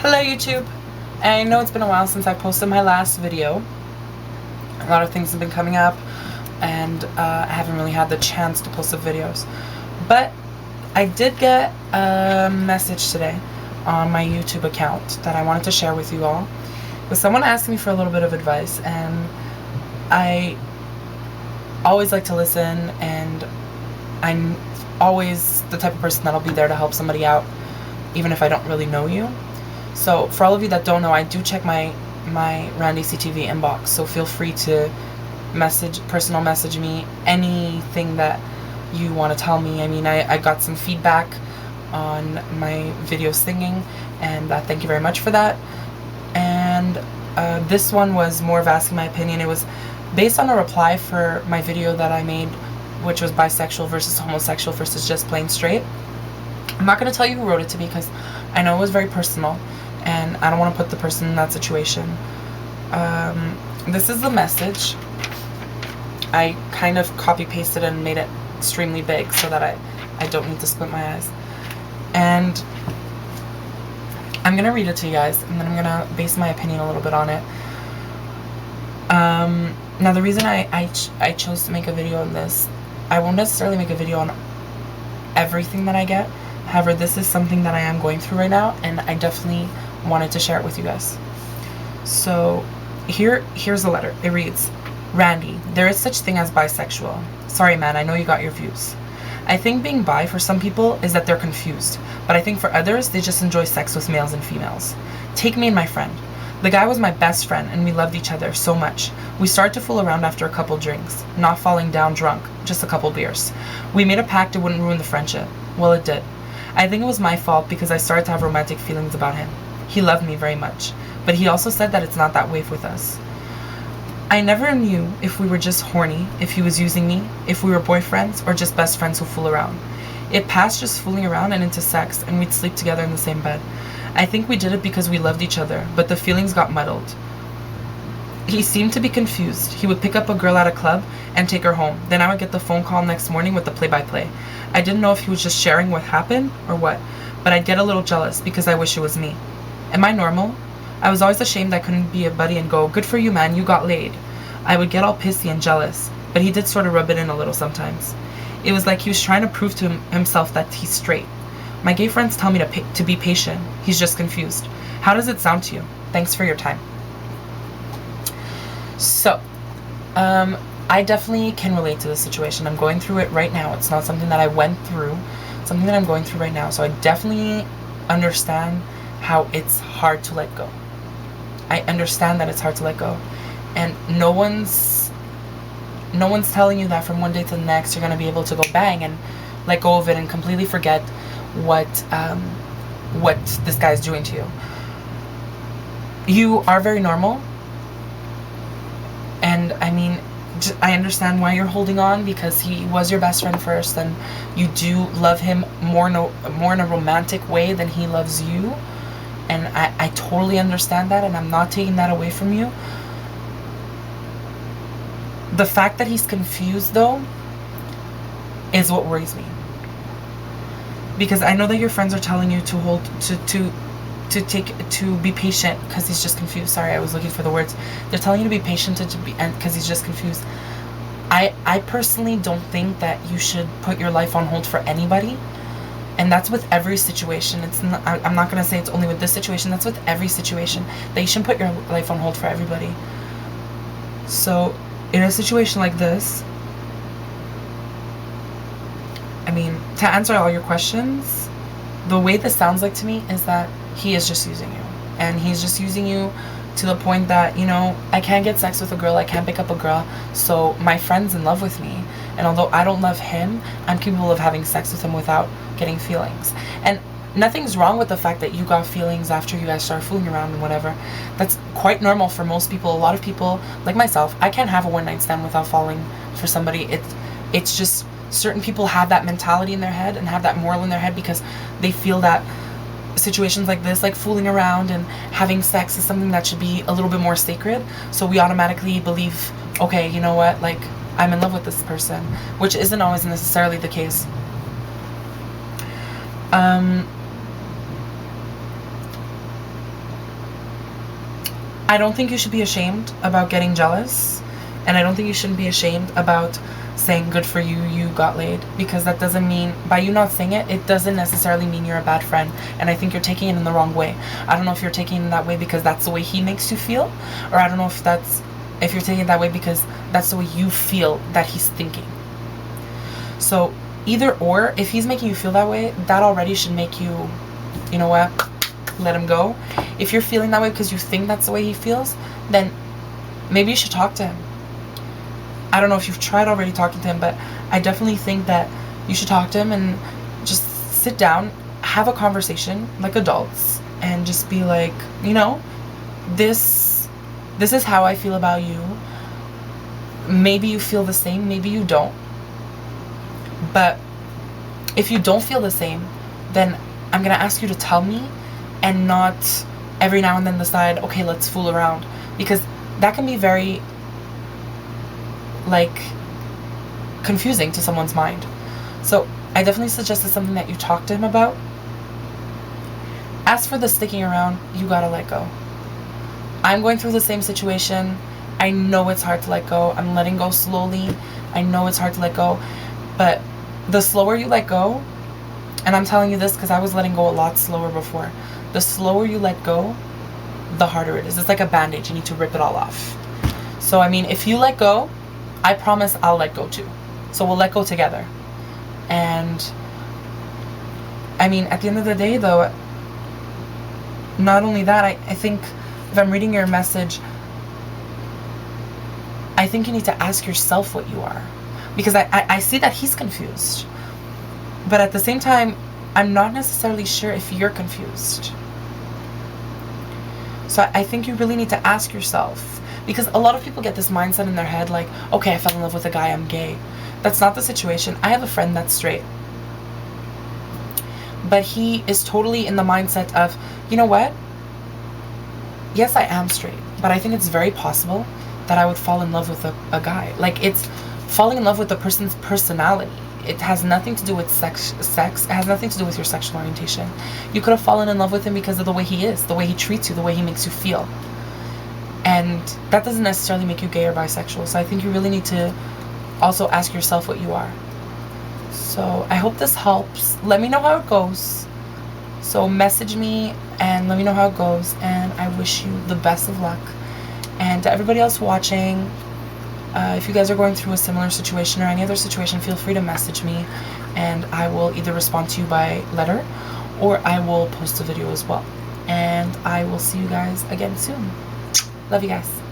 Hello YouTube. I know it's been a while since I posted my last video. A lot of things have been coming up and I haven't really had the chance to post the videos. But I did get a message today on my YouTube account that I wanted to share with you all. With someone asking me for a little bit of advice, and I always like to listen, and I'm always the type of person that'll be there to help somebody out even if I don't really know you. So for all of you that don't know, I do check my RandyCTV inbox, so feel free to personal message me anything that you want to tell me. I mean, I got some feedback on my video singing, and thank you very much for that. And this one was more of asking my opinion. It was based on a reply for my video that I made, which was bisexual versus homosexual versus just plain straight. I'm not going to tell you who wrote it to me because I know it was very personal and I don't want to put the person in that situation. This is the message. I kind of copy pasted and made it extremely big so that I don't need to squint my eyes. And I'm going to read it to you guys, and then I'm going to base my opinion a little bit on it. Now the reason I chose to make a video on this, I won't necessarily make a video on everything that I get. However, this is something that I am going through right now, and I definitely wanted to share it with you guys. So here's the letter. It reads, Randy, there is such thing as bisexual. Sorry man, I know you got your views. I think being bi for some people is that they're confused, but I think for others, they just enjoy sex with males and females. Take me and my friend. The guy was my best friend and we loved each other so much. We started to fool around after a couple drinks, not falling down drunk, just a couple beers. We made a pact it wouldn't ruin the friendship. Well, it did. I think it was my fault because I started to have romantic feelings about him. He loved me very much, but he also said that it's not that way with us. I never knew if we were just horny, if he was using me, if we were boyfriends, or just best friends who fool around. It passed just fooling around and into sex, and we'd sleep together in the same bed. I think we did it because we loved each other, but the feelings got muddled. He seemed to be confused. He would pick up a girl at a club and take her home. Then I would get the phone call next morning with the play-by-play. I didn't know if he was just sharing what happened or what, but I'd get a little jealous because I wish it was me. Am I normal? I was always ashamed I couldn't be a buddy and go, good for you man, you got laid. I would get all pissy and jealous, but he did sort of rub it in a little sometimes. It was like he was trying to prove to himself that he's straight. My gay friends tell me to be patient. He's just confused. How does it sound to you? Thanks for your time. So, I definitely can relate to this situation. I'm going through it right now. It's not something that I went through. It's something that I'm going through right now. So I definitely understand how it's hard to let go. I understand that it's hard to let go. And no one's telling you that from one day to the next you're going to be able to go bang and let go of it and completely forget what this guy's doing to you. You are very normal. And I mean, I understand why you're holding on, because he was your best friend first, and you do love him more in a romantic way than he loves you. And I totally understand that, and I'm not taking that away from you. The fact that he's confused, though, is what worries me. Because I know that your friends are telling you to be patient because he's just confused. Sorry, I was looking for the words. They're telling you to be patient because he's just confused. I personally don't think that you should put your life on hold for anybody. And that's with every situation. I'm not going to say it's only with this situation. That's with every situation. That you shouldn't put your life on hold for everybody. So, in a situation like this, I mean, to answer all your questions, the way this sounds like to me is that he is just using you. And he's just using you to the point that, you know, I can't get sex with a girl, I can't pick up a girl, so my friend's in love with me. And although I don't love him, I'm capable of having sex with him without getting feelings. And nothing's wrong with the fact that you got feelings after you guys started fooling around and whatever. That's quite normal for most people. A lot of people, like myself, I can't have a one-night stand without falling for somebody. It's just certain people have that mentality in their head and have that moral in their head because they feel that situations like this, like fooling around and having sex, is something that should be a little bit more sacred. So we automatically believe, okay, you know what, like, I'm in love with this person, which isn't always necessarily the case. I don't think you should be ashamed about getting jealous, and I don't think you shouldn't be ashamed about saying good for you, you got laid, because that doesn't mean, by you not saying it, it doesn't necessarily mean you're a bad friend. And I think you're taking it in the wrong way. I don't know if you're taking it that way because that's the way he makes you feel, or I don't know if you're taking it that way because that's the way you feel that he's thinking. So either or, if he's making you feel that way, that already should make you, you know what, let him go. If you're feeling that way because you think that's the way he feels, then maybe you should talk to him. I don't know if you've tried already talking to him, but I definitely think that you should talk to him and just sit down, have a conversation like adults, and just be like, you know, this is how I feel about you. Maybe you feel the same, maybe you don't. But if you don't feel the same, then I'm gonna ask you to tell me, and not every now and then decide, okay, let's fool around, because that can be very like confusing to someone's mind. So I definitely suggest it's something that you talk to him about. As for the sticking around, you gotta let go. I'm going through the same situation. I know it's hard to let go. I'm letting go slowly. I know it's hard to let go, but the slower you let go, and I'm telling you this because I was letting go a lot slower before, the slower you let go, the harder it is. It's like a band-aid. You need to rip it all off. So I mean, if you let go, I promise I'll let go too. So we'll let go together. And I mean, at the end of the day though, not only that, I think if I'm reading your message, I think you need to ask yourself what you are. Because I see that he's confused. But at the same time, I'm not necessarily sure if you're confused. So I think you really need to ask yourself. Because a lot of people get this mindset in their head like, okay, I fell in love with a guy, I'm gay. That's not the situation. I have a friend that's straight. But he is totally in the mindset of, you know what? Yes, I am straight. But I think it's very possible that I would fall in love with a guy. Like, it's falling in love with the person's personality. It has nothing to do with sex. It has nothing to do with your sexual orientation. You could have fallen in love with him because of the way he is, the way he treats you, the way he makes you feel. And that doesn't necessarily make you gay or bisexual. So I think you really need to also ask yourself what you are. So I hope this helps. Let me know how it goes. So message me and let me know how it goes. And I wish you the best of luck. And to everybody else watching, if you guys are going through a similar situation or any other situation, feel free to message me. And I will either respond to you by letter or I will post a video as well. And I will see you guys again soon. Love you guys.